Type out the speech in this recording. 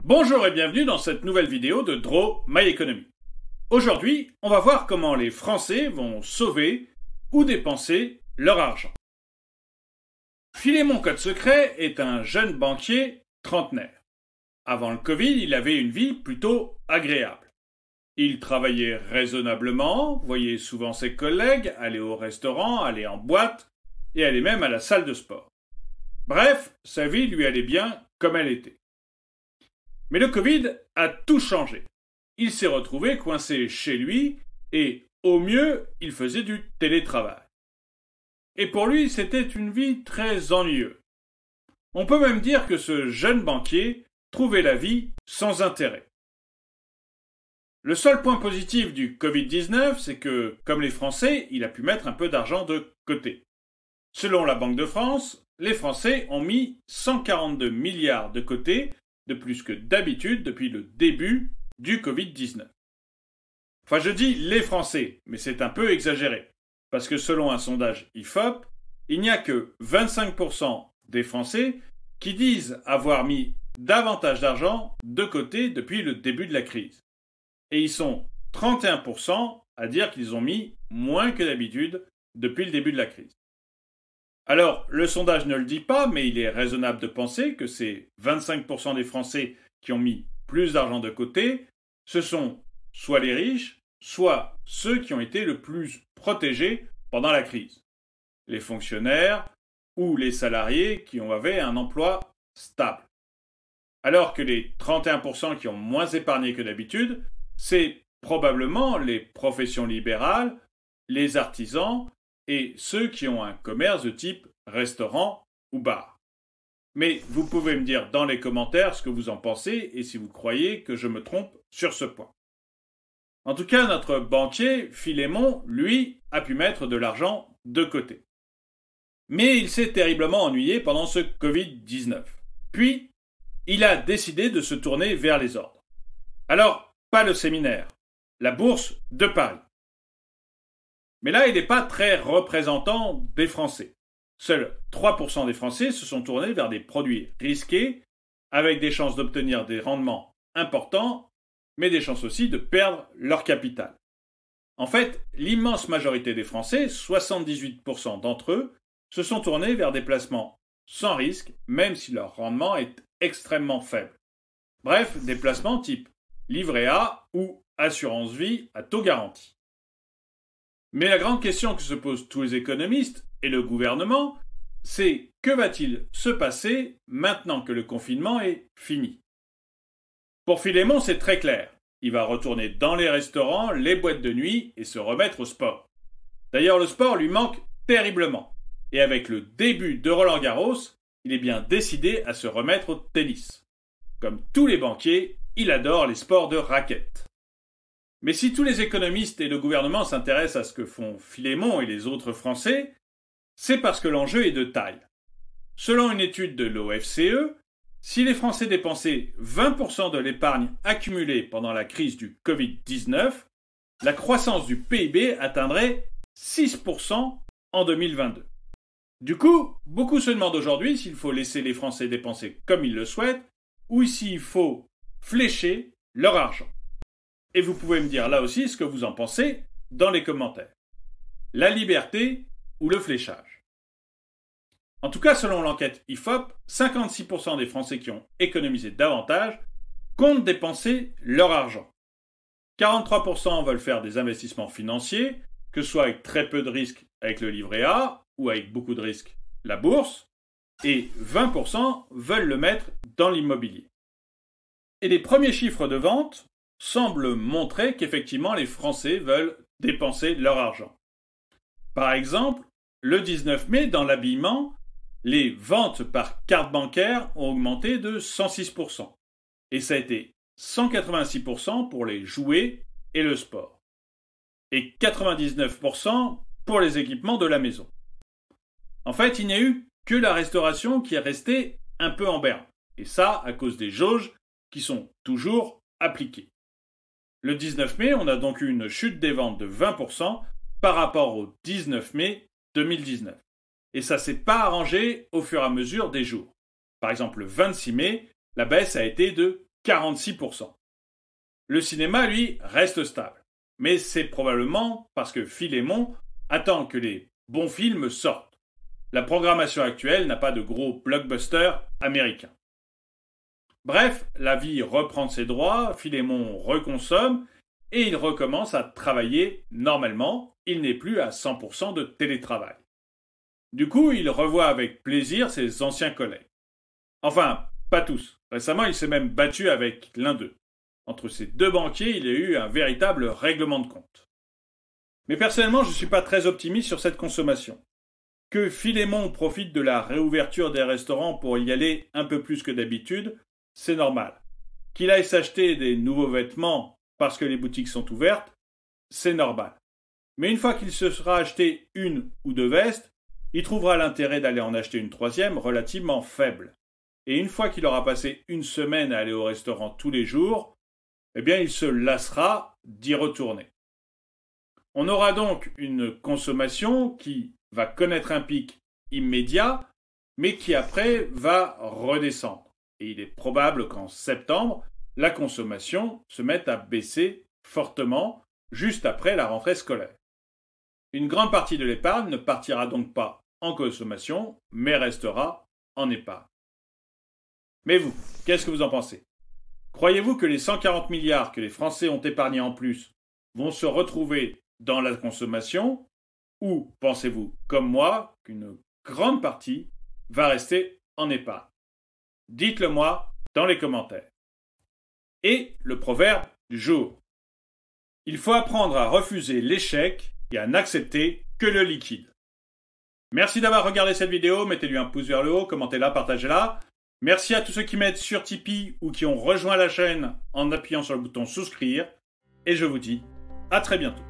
Bonjour et bienvenue dans cette nouvelle vidéo de Draw My Economy. Aujourd'hui, on va voir comment les Français vont sauver ou dépenser leur argent. Philémon Code Secret est un jeune banquier trentenaire. Avant le Covid, il avait une vie plutôt agréable. Il travaillait raisonnablement, voyait souvent ses collègues, allait au restaurant, allait en boîte et allait même à la salle de sport. Bref, sa vie lui allait bien comme elle était. Mais le Covid a tout changé. Il s'est retrouvé coincé chez lui et, au mieux, il faisait du télétravail. Et pour lui, c'était une vie très ennuyeuse. On peut même dire que ce jeune banquier trouvait la vie sans intérêt. Le seul point positif du Covid-19, c'est que, comme les Français, il a pu mettre un peu d'argent de côté. Selon la Banque de France, les Français ont mis 142 milliards de côté, de plus que d'habitude depuis le début du Covid-19. Enfin, je dis les Français, mais c'est un peu exagéré, parce que selon un sondage IFOP, il n'y a que 25% des Français qui disent avoir mis davantage d'argent de côté depuis le début de la crise. Et ils sont 31% à dire qu'ils ont mis moins que d'habitude depuis le début de la crise. Alors, le sondage ne le dit pas, mais il est raisonnable de penser que ces 25% des Français qui ont mis plus d'argent de côté, ce sont soit les riches, soit ceux qui ont été le plus protégés pendant la crise. Les fonctionnaires ou les salariés qui avaient un emploi stable. Alors que les 31% qui ont moins épargné que d'habitude, c'est probablement les professions libérales, les artisans, et ceux qui ont un commerce de type restaurant ou bar. Mais vous pouvez me dire dans les commentaires ce que vous en pensez et si vous croyez que je me trompe sur ce point. En tout cas, notre banquier, Philémon, lui, a pu mettre de l'argent de côté. Mais il s'est terriblement ennuyé pendant ce Covid-19. Puis, il a décidé de se tourner vers les ordres. Alors, pas le séminaire, la bourse de Paris. Mais là, il n'est pas très représentant des Français. Seuls 3% des Français se sont tournés vers des produits risqués, avec des chances d'obtenir des rendements importants, mais des chances aussi de perdre leur capital. En fait, l'immense majorité des Français, 78% d'entre eux, se sont tournés vers des placements sans risque, même si leur rendement est extrêmement faible. Bref, des placements type livret A ou assurance vie à taux garanti. Mais la grande question que se posent tous les économistes et le gouvernement, c'est que va-t-il se passer maintenant que le confinement est fini? Pour Philémon, c'est très clair. Il va retourner dans les restaurants, les boîtes de nuit et se remettre au sport. D'ailleurs, le sport lui manque terriblement. Et avec le début de Roland-Garros, il est bien décidé à se remettre au tennis. Comme tous les banquiers, il adore les sports de raquettes. Mais si tous les économistes et le gouvernement s'intéressent à ce que font Philémon et les autres Français, c'est parce que l'enjeu est de taille. Selon une étude de l'OFCE, si les Français dépensaient 20% de l'épargne accumulée pendant la crise du Covid-19, la croissance du PIB atteindrait 6% en 2022. Du coup, beaucoup se demandent aujourd'hui s'il faut laisser les Français dépenser comme ils le souhaitent ou s'il faut flécher leur argent. Et vous pouvez me dire là aussi ce que vous en pensez dans les commentaires. La liberté ou le fléchage? En tout cas, selon l'enquête IFOP, 56% des Français qui ont économisé davantage comptent dépenser leur argent. 43% veulent faire des investissements financiers, que ce soit avec très peu de risques avec le livret A ou avec beaucoup de risques la bourse, et 20% veulent le mettre dans l'immobilier. Et les premiers chiffres de vente semble montrer qu'effectivement les Français veulent dépenser leur argent. Par exemple, le 19 mai, dans l'habillement, les ventes par carte bancaire ont augmenté de 106%. Et ça a été 186% pour les jouets et le sport. Et 99% pour les équipements de la maison. En fait, il n'y a eu que la restauration qui est restée un peu en berne. Et ça, à cause des jauges qui sont toujours appliquées. Le 19 mai, on a donc eu une chute des ventes de 20% par rapport au 19 mai 2019. Et ça ne s'est pas arrangé au fur et à mesure des jours. Par exemple, le 26 mai, la baisse a été de 46%. Le cinéma, lui, reste stable. Mais c'est probablement parce que Philémon attend que les bons films sortent. La programmation actuelle n'a pas de gros blockbusters américains. Bref, la vie reprend ses droits, Philémon reconsomme et il recommence à travailler normalement. Il n'est plus à 100% de télétravail. Du coup, il revoit avec plaisir ses anciens collègues. Enfin, pas tous. Récemment, il s'est même battu avec l'un d'eux. Entre ces deux banquiers, il y a eu un véritable règlement de compte. Mais personnellement, je ne suis pas très optimiste sur cette consommation. Que Philémon profite de la réouverture des restaurants pour y aller un peu plus que d'habitude, c'est normal. Qu'il aille s'acheter des nouveaux vêtements parce que les boutiques sont ouvertes, c'est normal. Mais une fois qu'il se sera acheté une ou deux vestes, il trouvera l'intérêt d'aller en acheter une troisième relativement faible. Et une fois qu'il aura passé une semaine à aller au restaurant tous les jours, eh bien il se lassera d'y retourner. On aura donc une consommation qui va connaître un pic immédiat, mais qui après va redescendre. Et il est probable qu'en septembre, la consommation se mette à baisser fortement juste après la rentrée scolaire. Une grande partie de l'épargne ne partira donc pas en consommation, mais restera en épargne. Mais vous, qu'est-ce que vous en pensez? Croyez-vous que les 140 milliards que les Français ont épargnés en plus vont se retrouver dans la consommation? Ou pensez-vous, comme moi, qu'une grande partie va rester en épargne? Dites-le moi dans les commentaires. Et le proverbe du jour. Il faut apprendre à refuser l'échec et à n'accepter que le liquide. Merci d'avoir regardé cette vidéo, mettez-lui un pouce vers le haut, commentez-la, partagez-la. Merci à tous ceux qui m'aident sur Tipeee ou qui ont rejoint la chaîne en appuyant sur le bouton souscrire. Et je vous dis à très bientôt.